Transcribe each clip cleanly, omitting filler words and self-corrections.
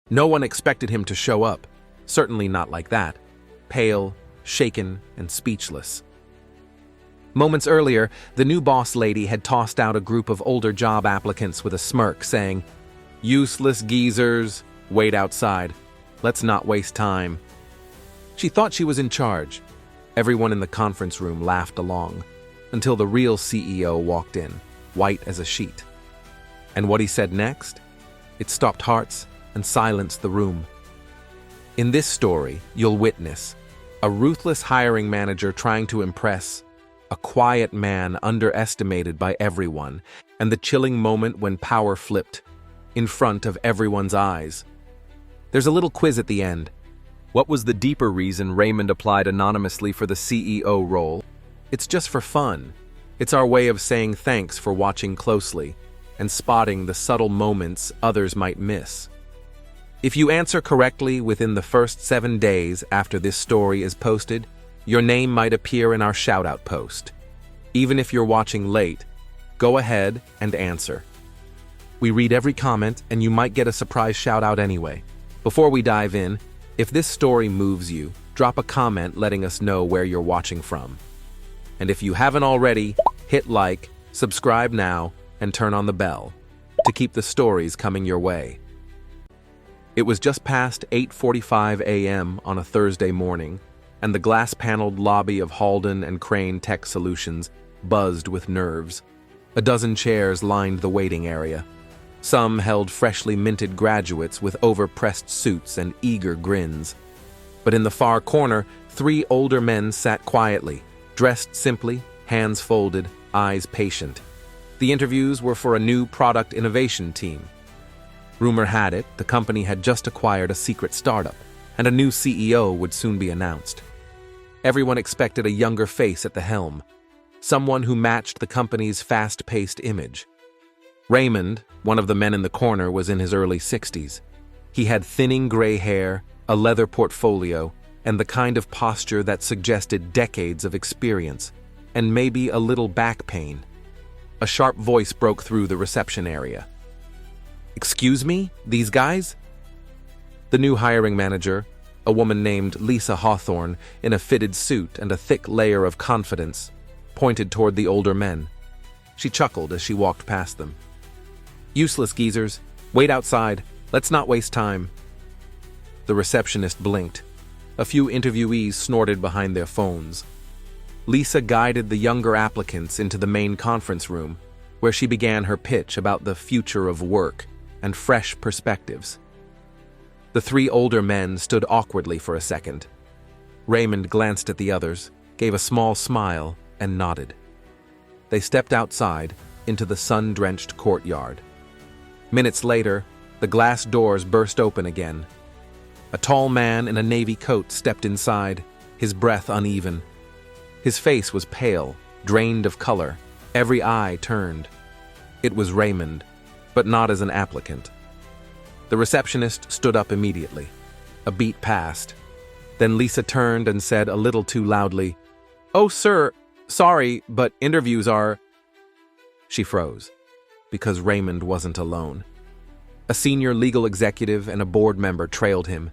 No one expected him to show up, certainly not like that, pale, shaken, and speechless. Moments earlier, the new boss lady had tossed out a group of older job applicants with a smirk, saying, "Useless geezers, wait outside. Let's not waste time." She thought she was in charge. Everyone in the conference room laughed along, until the real CEO walked in, white as a sheet. And what he said next? It stopped hearts and silenced the room. In this story, you'll witness a ruthless hiring manager trying to impress, a quiet man underestimated by everyone, and the chilling moment when power flipped in front of everyone's eyes. There's a little quiz at the end. What was the deeper reason Raymond applied anonymously for the CEO role? It's just for fun. It's our way of saying thanks for watching closely and spotting the subtle moments others might miss. If you answer correctly within the first 7 days after this story is posted, your name might appear in our shout-out post. Even if you're watching late, go ahead and answer. We read every comment, and you might get a surprise shout-out anyway. Before we dive in, if this story moves you, drop a comment letting us know where you're watching from. And if you haven't already, hit like, subscribe now, and turn on the bell to keep the stories coming your way. It was just past 8:45 a.m. on a Thursday morning, and the glass-paneled lobby of Halden and Crane Tech Solutions buzzed with nerves. A dozen chairs lined the waiting area. Some held freshly minted graduates with overpressed suits and eager grins. But in the far corner, 3 older men sat quietly, dressed simply, hands folded, eyes patient. The interviews were for a new product innovation team. Rumor had it the company had just acquired a secret startup, and a new CEO would soon be announced. Everyone expected a younger face at the helm, someone who matched the company's fast-paced image. Raymond, one of the men in the corner, was in his early 60s. He had thinning gray hair, a leather portfolio, and the kind of posture that suggested decades of experience, and maybe a little back pain. A sharp voice broke through the reception area. "Excuse me, these guys?" The new hiring manager, a woman named Lisa Hawthorne in a fitted suit and a thick layer of confidence, pointed toward the older men. She chuckled as she walked past them. "Useless geezers, wait outside, let's not waste time." The receptionist blinked. A few interviewees snorted behind their phones. Lisa guided the younger applicants into the main conference room, where she began her pitch about the future of work and fresh perspectives. The 3 older men stood awkwardly for a second. Raymond glanced at the others, gave a small smile, and nodded. They stepped outside into the sun-drenched courtyard. Minutes later, the glass doors burst open again. A tall man in a navy coat stepped inside, his breath uneven. His face was pale, drained of color, every eye turned. It was Raymond, but not as an applicant. The receptionist stood up immediately. A beat passed. Then Lisa turned and said a little too loudly, "Oh, sir, sorry, but interviews are—" She froze, because Raymond wasn't alone. A senior legal executive and a board member trailed him,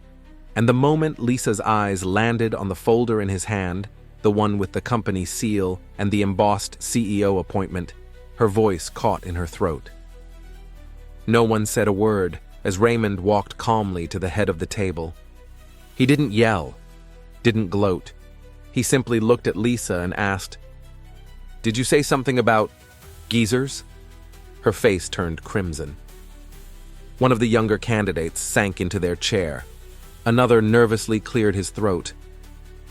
and the moment Lisa's eyes landed on the folder in his hand, the one with the company seal and the embossed CEO appointment, her voice caught in her throat. No one said a word as Raymond walked calmly to the head of the table. He didn't yell, didn't gloat. He simply looked at Lisa and asked, "Did you say something about geezers?" Her face turned crimson. One of the younger candidates sank into their chair. Another nervously cleared his throat.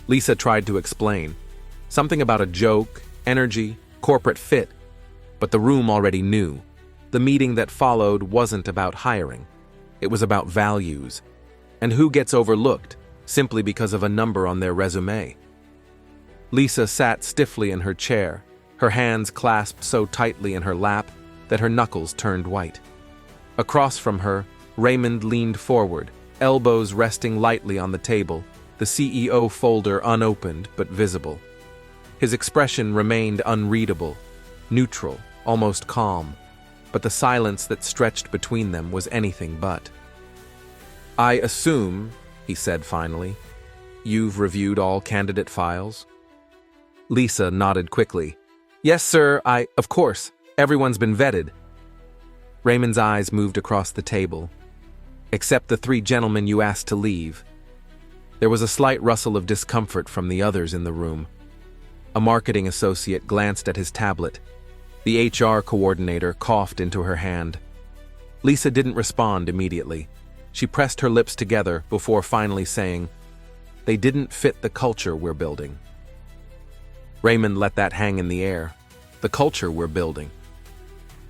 Lisa tried to explain. Something about a joke, energy, corporate fit. But the room already knew. The meeting that followed wasn't about hiring. It was about values. And who gets overlooked simply because of a number on their resume. Lisa sat stiffly in her chair, her hands clasped so tightly in her lap that her knuckles turned white. Across from her, Raymond leaned forward, elbows resting lightly on the table, the CEO folder unopened but visible. His expression remained unreadable, neutral, almost calm, but the silence that stretched between them was anything but. "I assume," he said finally, "you've reviewed all candidate files?" Lisa nodded quickly. "Yes, sir, of course. Everyone's been vetted." Raymond's eyes moved across the table. "Except the 3 gentlemen you asked to leave." There was a slight rustle of discomfort from the others in the room. A marketing associate glanced at his tablet. The HR coordinator coughed into her hand. Lisa didn't respond immediately. She pressed her lips together before finally saying, "They didn't fit the culture we're building." Raymond let that hang in the air. The culture we're building.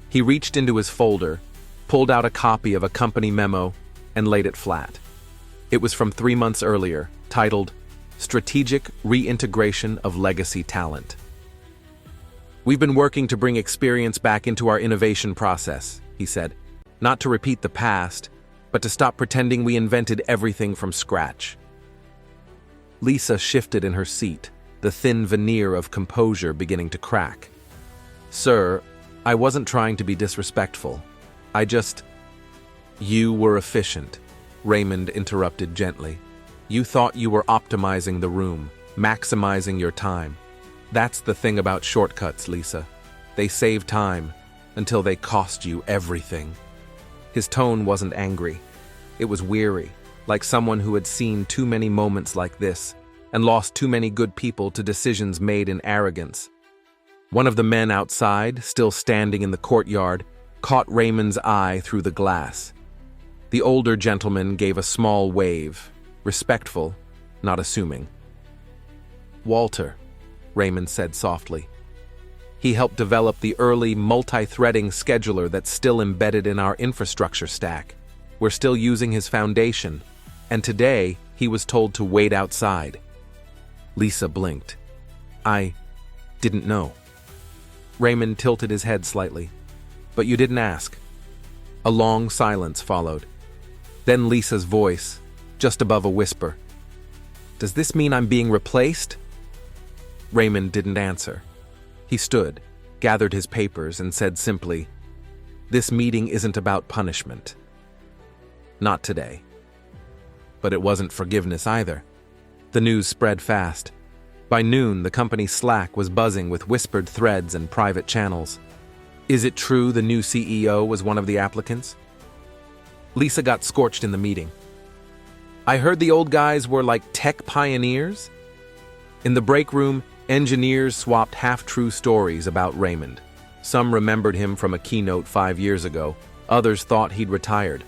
He reached into his folder, pulled out a copy of a company memo, and laid it flat. It was from 3 months earlier, titled Strategic Reintegration of Legacy Talent. "We've been working to bring experience back into our innovation process," he said. "Not to repeat the past, but to stop pretending we invented everything from scratch." Lisa shifted in her seat, the thin veneer of composure beginning to crack. "Sir, I wasn't trying to be disrespectful. You were efficient," Raymond interrupted gently. "You thought you were optimizing the room, maximizing your time. That's the thing about shortcuts, Lisa. They save time until they cost you everything." His tone wasn't angry. It was weary, like someone who had seen too many moments like this and lost too many good people to decisions made in arrogance. One of the men outside, still standing in the courtyard, caught Raymond's eye through the glass. The older gentleman gave a small wave, respectful, not assuming. "Walter," Raymond said softly. "He helped develop the early multi-threading scheduler that's still embedded in our infrastructure stack. We're still using his foundation, and today he was told to wait outside." Lisa blinked. "I didn't know." Raymond tilted his head slightly. "But you didn't ask." A long silence followed. Then Lisa's voice, just above a whisper. "Does this mean I'm being replaced?" Raymond didn't answer. He stood, gathered his papers, and said simply, "This meeting isn't about punishment. Not today." But it wasn't forgiveness either. The news spread fast. By noon, the company's Slack was buzzing with whispered threads and private channels. Is it true the new CEO was one of the applicants? Lisa got scorched in the meeting. "I heard the old guys were like tech pioneers." In the break room, engineers swapped half-true stories about Raymond. Some remembered him from a keynote 5 years ago. Others thought he'd retired.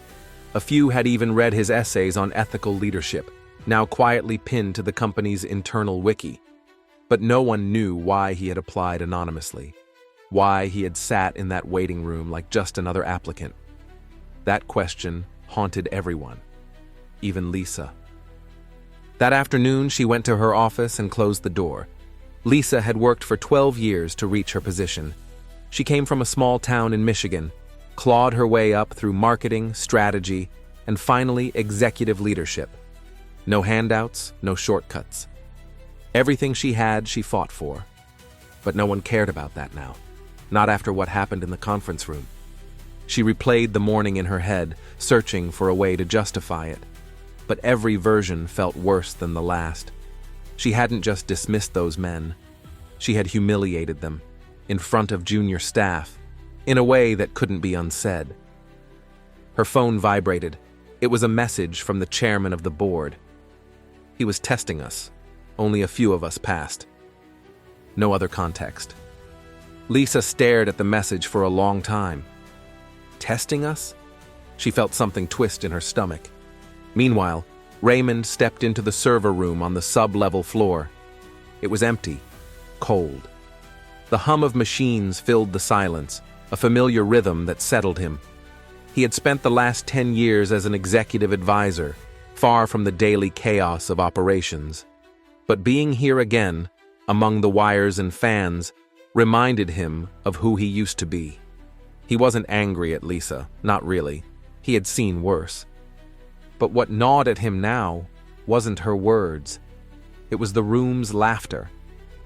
A few had even read his essays on ethical leadership, now quietly pinned to the company's internal wiki. But no one knew why he had applied anonymously, why he had sat in that waiting room like just another applicant. That question haunted everyone, even Lisa. That afternoon, she went to her office and closed the door. Lisa had worked for 12 years to reach her position. She came from a small town in Michigan, clawed her way up through marketing, strategy, and finally executive leadership. No handouts, no shortcuts. Everything she had, she fought for. But no one cared about that now, not after what happened in the conference room. She replayed the morning in her head, searching for a way to justify it. But every version felt worse than the last. She hadn't just dismissed those men. She had humiliated them, in front of junior staff, in a way that couldn't be unsaid. Her phone vibrated. It was a message from the chairman of the board. He was testing us. Only a few of us passed. No other context. Lisa stared at the message for a long time. Testing us? She felt something twist in her stomach. Meanwhile, Raymond stepped into the server room on the sub-level floor. It was empty, cold. The hum of machines filled the silence, a familiar rhythm that settled him. He had spent the last 10 years as an executive advisor, far from the daily chaos of operations. But being here again, among the wires and fans, reminded him of who he used to be. He wasn't angry at Lisa, not really. He had seen worse. But what gnawed at him now wasn't her words. It was the room's laughter,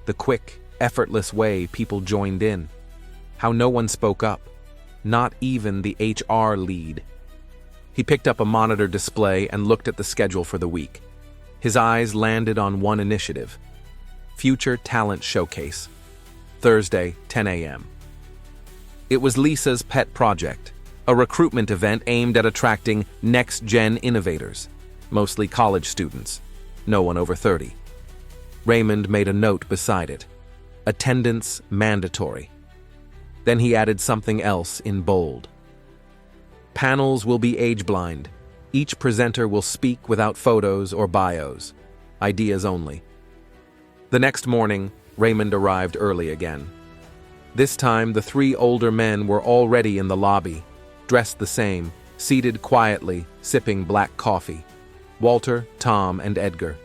the quick, effortless way people joined in, how no one spoke up, not even the HR lead. He picked up a monitor display and looked at the schedule for the week. His eyes landed on one initiative: Future Talent Showcase, Thursday, 10 a.m. It was Lisa's pet project, a recruitment event aimed at attracting next-gen innovators, mostly college students, no one over 30. Raymond made a note beside it: attendance mandatory. Then he added something else in bold: panels will be age-blind. Each presenter will speak without photos or bios. Ideas only. The next morning, Raymond arrived early again. This time, the three older men were already in the lobby, dressed the same, seated quietly, sipping black coffee. Walter, Tom, and Edgar.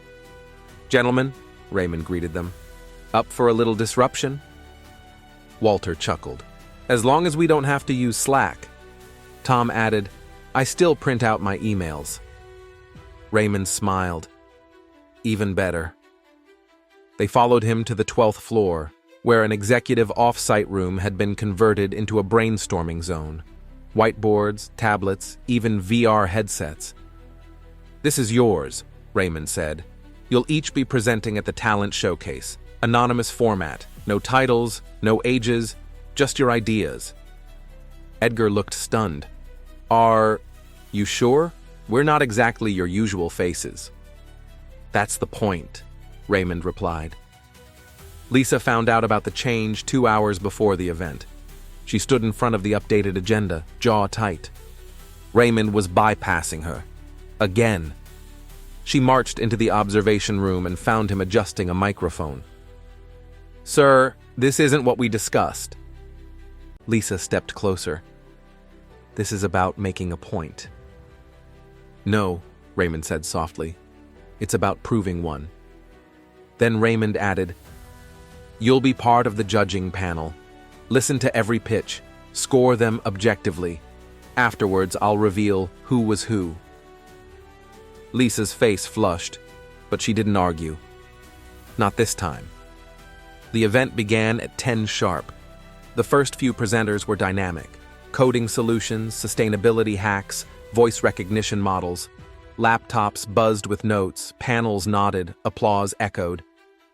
"Gentlemen," Raymond greeted them, "up for a little disruption?" Walter chuckled. "As long as we don't have to use Slack." Tom added, "I still print out my emails." Raymond smiled. Even better. They followed him to the 12th floor, where an executive off-site room had been converted into a brainstorming zone. Whiteboards, tablets, even VR headsets. "This is yours," Raymond said. "You'll each be presenting at the talent showcase. Anonymous format. No titles, no ages, just your ideas." Edgar looked stunned. "Are you sure? We're not exactly your usual faces." "That's the point," Raymond replied. Lisa found out about the change 2 hours before the event. She stood in front of the updated agenda, jaw tight. Raymond was bypassing her. Again. She marched into the observation room and found him adjusting a microphone. "Sir, this isn't what we discussed." Lisa stepped closer. "This is about making a point." "No," Raymond said softly. "It's about proving one." Then Raymond added, "You'll be part of the judging panel. Listen to every pitch. Score them objectively. Afterwards, I'll reveal who was who." Lisa's face flushed, but she didn't argue. Not this time. The event began at 10 sharp. The first few presenters were dynamic. Coding solutions, sustainability hacks, voice recognition models. Laptops buzzed with notes, panels nodded, applause echoed.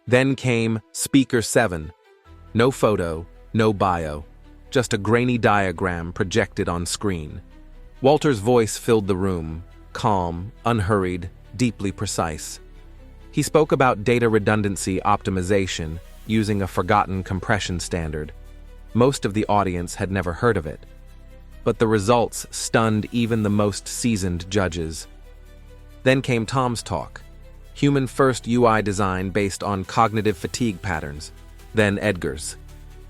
Then came Speaker 7. No photo, no bio, just a grainy diagram projected on screen. Walter's voice filled the room, calm, unhurried, deeply precise. He spoke about data redundancy optimization using a forgotten compression standard. Most of the audience had never heard of it. But the results stunned even the most seasoned judges. Then came Tom's talk. Human-first UI design based on cognitive fatigue patterns. Then Edgar's.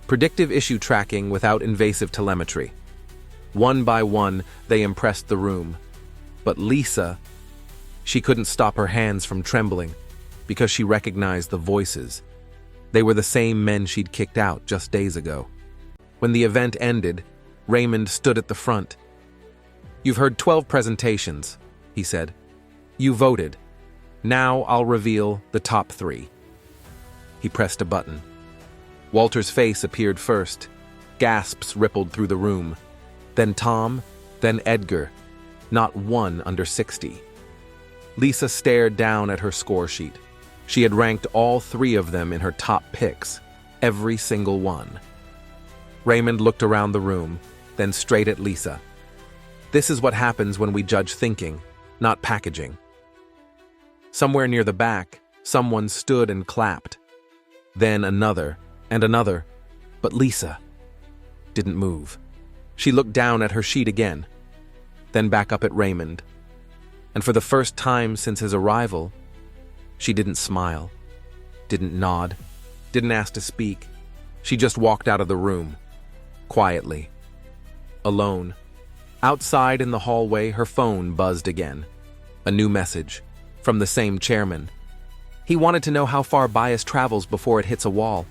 Predictive issue tracking without invasive telemetry. One by one, they impressed the room. But Lisa, she couldn't stop her hands from trembling because she recognized the voices. They were the same men she'd kicked out just days ago. When the event ended, Raymond stood at the front. "You've heard 12 presentations," he said. "You voted. Now I'll reveal the top 3. He pressed a button. Walter's face appeared first. Gasps rippled through the room. Then Tom, then Edgar. Not one under 60. Lisa stared down at her score sheet. She had ranked all 3 of them in her top picks, every single one. Raymond looked around the room, then straight at Lisa. "This is what happens when we judge thinking, not packaging." Somewhere near the back, someone stood and clapped. Then another, and another. But Lisa didn't move. She looked down at her sheet again, then back up at Raymond. And for the first time since his arrival, she didn't smile, didn't nod, didn't ask to speak. She just walked out of the room, quietly, alone. Outside in the hallway, her phone buzzed again. A new message, from the same chairman. He wanted to know how far bias travels before it hits a wall.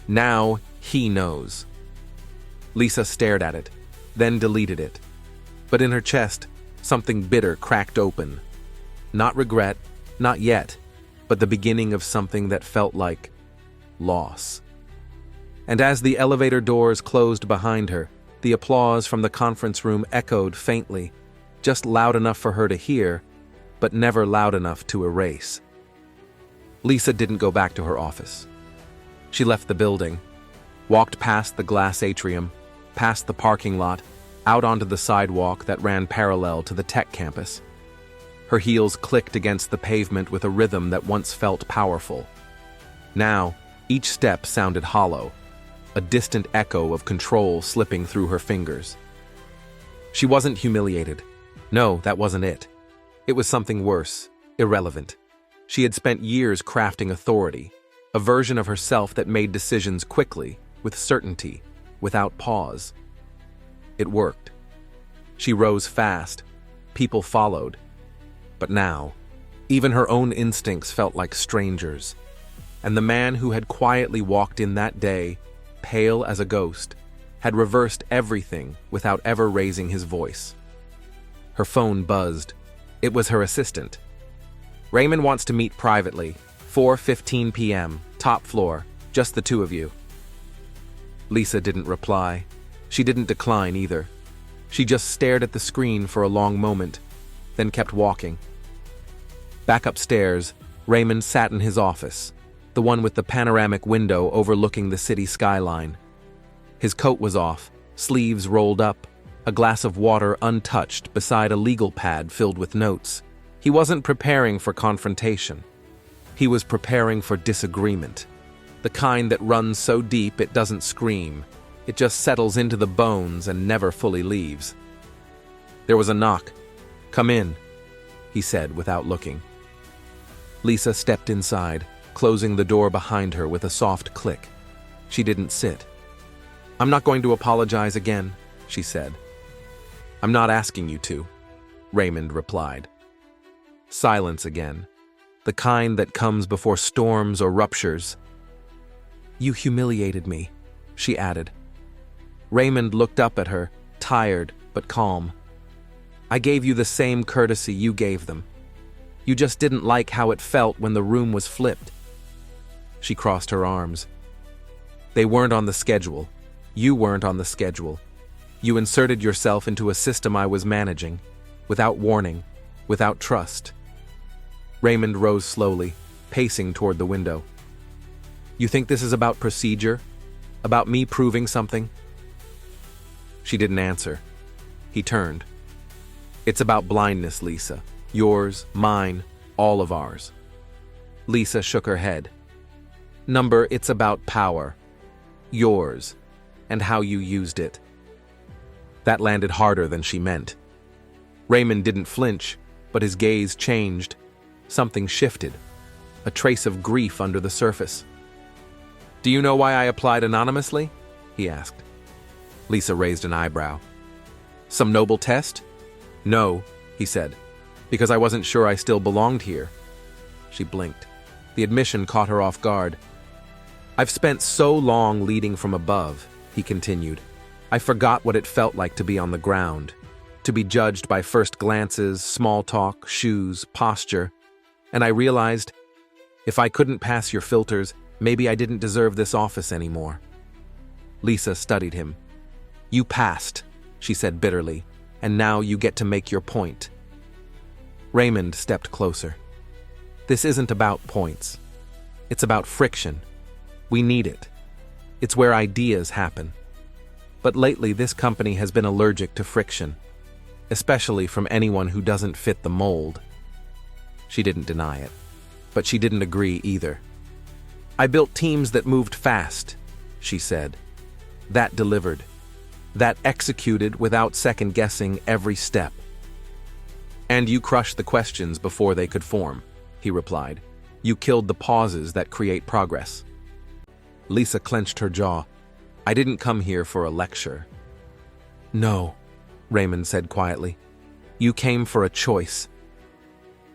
Now he knows. Lisa stared at it, then deleted it. But in her chest, something bitter cracked open. Not regret, not yet, but the beginning of something that felt like loss. And as the elevator doors closed behind her, the applause from the conference room echoed faintly, just loud enough for her to hear, but never loud enough to erase. Lisa didn't go back to her office. She left the building, walked past the glass atrium, past the parking lot, out onto the sidewalk that ran parallel to the tech campus. Her heels clicked against the pavement with a rhythm that once felt powerful. Now, each step sounded hollow, a distant echo of control slipping through her fingers. She wasn't humiliated. No, that wasn't it. It was something worse, irrelevant. She had spent years crafting authority, a version of herself that made decisions quickly, with certainty, without pause. It worked. She rose fast. People followed. But now, even her own instincts felt like strangers. And the man who had quietly walked in that day, pale as a ghost, had reversed everything without ever raising his voice. Her phone buzzed. It was her assistant. "Raymond wants to meet privately. 4:15 p.m., top floor, just the two of you." Lisa didn't reply. She didn't decline either. She just stared at the screen for a long moment, then kept walking. Back upstairs, Raymond sat in his office, the one with the panoramic window overlooking the city skyline. His coat was off, sleeves rolled up, a glass of water untouched beside a legal pad filled with notes. He wasn't preparing for confrontation. He was preparing for disagreement, the kind that runs so deep it doesn't scream. It just settles into the bones and never fully leaves. There was a knock. "Come in," he said without looking. Lisa stepped inside, closing the door behind her with a soft click. She didn't sit. "I'm not going to apologize again," she said. "I'm not asking you to," Raymond replied. Silence again, the kind that comes before storms or ruptures. "You humiliated me," she added. Raymond looked up at her, tired but calm. "I gave you the same courtesy you gave them. You just didn't like how it felt when the room was flipped." She crossed her arms. "They weren't on the schedule. You weren't on the schedule. You inserted yourself into a system I was managing, without warning, without trust." Raymond rose slowly, pacing toward the window. "You think this is about procedure? About me proving something?" She didn't answer. He turned. "It's about blindness, Lisa. Yours, mine, all of ours." Lisa shook her head. "It's about power. Yours, and how you used it." That landed harder than she meant. Raymond didn't flinch, but his gaze changed. Something shifted, a trace of grief under the surface. "Do you know why I applied anonymously?" he asked. Lisa raised an eyebrow. "Some noble test?" "No," he said, "because I wasn't sure I still belonged here." She blinked. The admission caught her off guard. "I've spent so long leading from above," he continued. "I forgot what it felt like to be on the ground, to be judged by first glances, small talk, shoes, posture. And I realized, if I couldn't pass your filters, maybe I didn't deserve this office anymore." Lisa studied him. "You passed," she said bitterly, "and now you get to make your point." Raymond stepped closer. "This isn't about points. It's about friction. We need it. It's where ideas happen. But lately this company has been allergic to friction, especially from anyone who doesn't fit the mold." She didn't deny it, but she didn't agree either. "I built teams that moved fast," she said. "That delivered. That executed without second-guessing every step." "And you crushed the questions before they could form," he replied. "You killed the pauses that create progress." Lisa clenched her jaw. "I didn't come here for a lecture." "No," Raymond said quietly. "You came for a choice."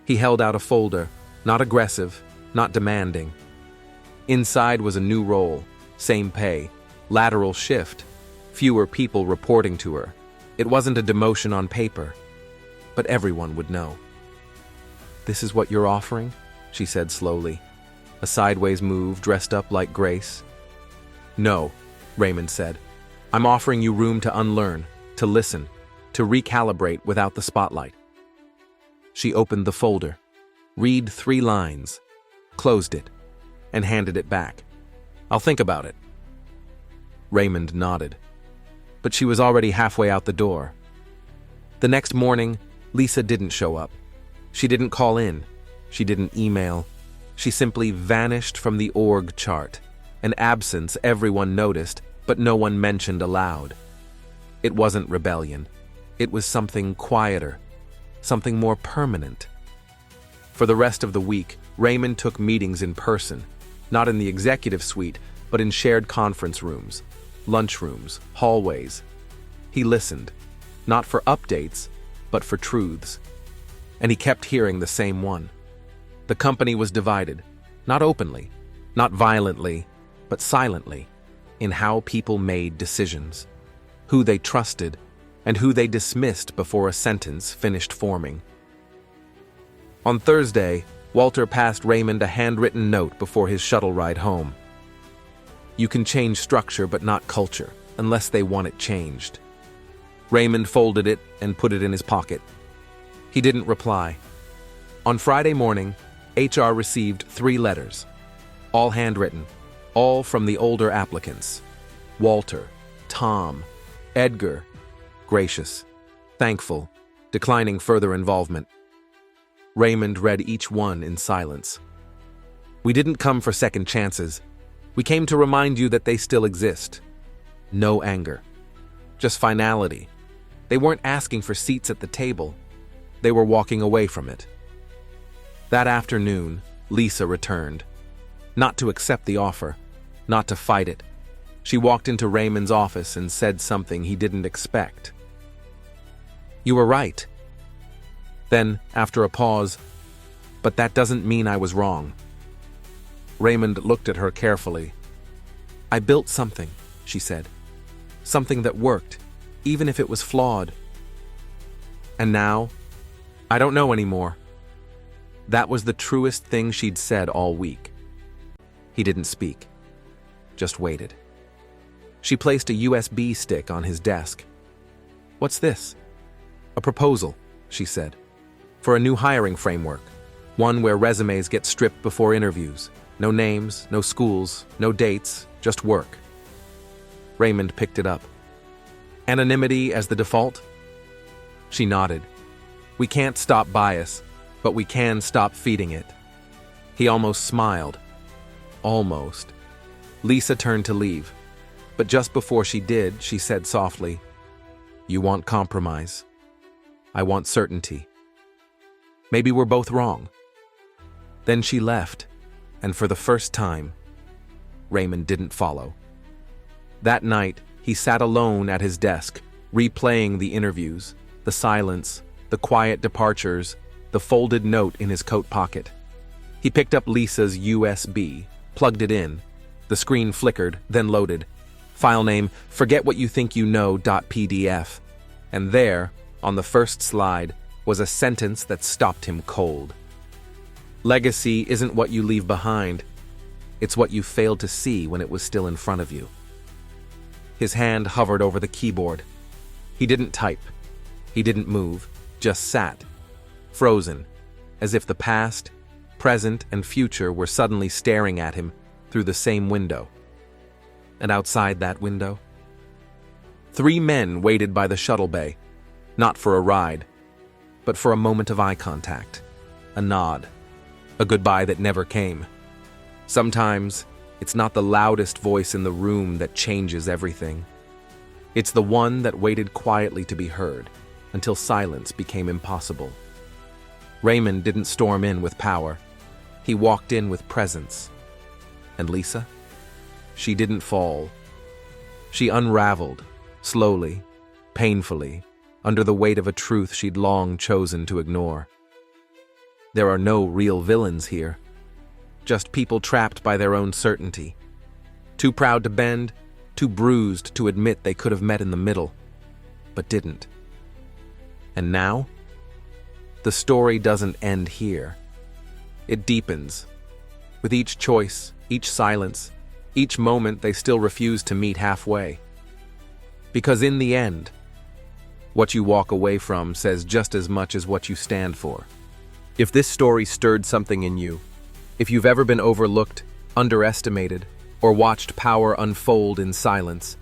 He held out a folder, not aggressive, not demanding. Inside was a new role, same pay, lateral shift, fewer people reporting to her. It wasn't a demotion on paper, but everyone would know. "This is what you're offering?" she said slowly, a sideways move dressed up like grace. "No," Raymond said. "I'm offering you room to unlearn, to listen, to recalibrate without the spotlight. She opened the folder, read 3 lines, closed it, and handed it back. "I'll think about it." Raymond nodded, but she was already halfway out the door. The next morning, Lisa didn't show up. She didn't call in. She didn't email. She simply vanished from the org chart, an absence everyone noticed, but no one mentioned aloud. It wasn't rebellion. It was something quieter, something more permanent. For the rest of the week, Raymond took meetings in person, not in the executive suite, but in shared conference rooms, lunchrooms, hallways. He listened, not for updates, but for truths. And he kept hearing the same one. The company was divided, not openly, not violently, but silently, in how people made decisions, who they trusted, and who they dismissed before a sentence finished forming. On Thursday, Walter passed Raymond a handwritten note before his shuttle ride home. "You can change structure but not culture, unless they want it changed." Raymond folded it and put it in his pocket. He didn't reply. On Friday morning, HR received 3 letters, all handwritten, all from the older applicants. Walter, Tom, Edgar, gracious, thankful, declining further involvement. Raymond read each one in silence. "We didn't come for second chances. We came to remind you that they still exist. No anger. Just finality. They weren't asking for seats at the table. They were walking away from it." That afternoon, Lisa returned. Not to accept the offer, not to fight it. She walked into Raymond's office and said something he didn't expect. "You were right." Then, after a pause, "But that doesn't mean I was wrong." Raymond looked at her carefully. "I built something," she said. "Something that worked, even if it was flawed. And now, I don't know anymore." That was the truest thing she'd said all week. He didn't speak, just waited. She placed a USB stick on his desk. "What's this?" "A proposal," she said, "for a new hiring framework, one where resumes get stripped before interviews. No names, no schools, no dates, just work." Raymond picked it up. "Anonymity as the default?" She nodded. "We can't stop bias, but we can stop feeding it." He almost smiled. Almost. Lisa turned to leave, but just before she did, she said softly, "You want compromise. I want certainty. Maybe we're both wrong." Then she left, and for the first time, Raymond didn't follow. That night, he sat alone at his desk, replaying the interviews, the silence, the quiet departures, the folded note in his coat pocket. He picked up Lisa's USB, plugged it in. The screen flickered, then loaded. File name, forgetwhatyouthinkyouKnow.pdf. And there, on the first slide, was a sentence that stopped him cold. "Legacy isn't what you leave behind. It's what you failed to see when it was still in front of you." His hand hovered over the keyboard. He didn't type. He didn't move, just sat, frozen, as if the past, present, and future were suddenly staring at him through the same window. And outside that window, 3 men waited by the shuttle bay, not for a ride, but for a moment of eye contact, a nod, a goodbye that never came. Sometimes, it's not the loudest voice in the room that changes everything. It's the one that waited quietly to be heard, until silence became impossible. Raymond didn't storm in with power. He walked in with presence. And Lisa? She didn't fall. She unraveled, slowly, painfully, under the weight of a truth she'd long chosen to ignore. There are no real villains here. Just people trapped by their own certainty. Too proud to bend, too bruised to admit they could have met in the middle, but didn't. And now? The story doesn't end here. It deepens. With each choice, each silence, each moment they still refuse to meet halfway. Because in the end, What you walk away from says just as much as what you stand for. If this story stirred something in you, If you've ever been overlooked, underestimated, or watched power unfold in silence,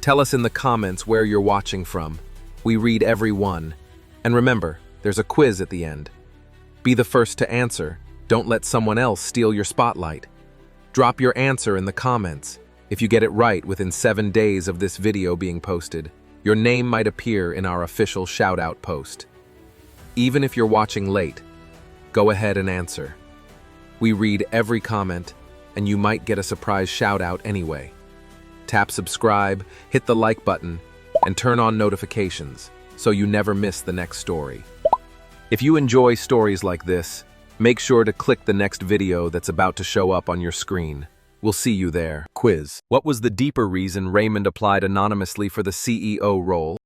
tell us in the comments where you're watching from. We read every one. And remember, there's a quiz at the end. Be the first to answer. Don't let someone else steal your spotlight. Drop your answer in the comments. If you get it right within 7 days of this video being posted, your name might appear in our official shout-out post. Even if you're watching late, go ahead and answer. We read every comment, and you might get a surprise shout-out anyway. Tap subscribe, hit the like button, and turn on notifications so you never miss the next story. If you enjoy stories like this, make sure to click the next video that's about to show up on your screen. We'll see you there. quiz. What was the deeper reason Raymond applied anonymously for the CEO role?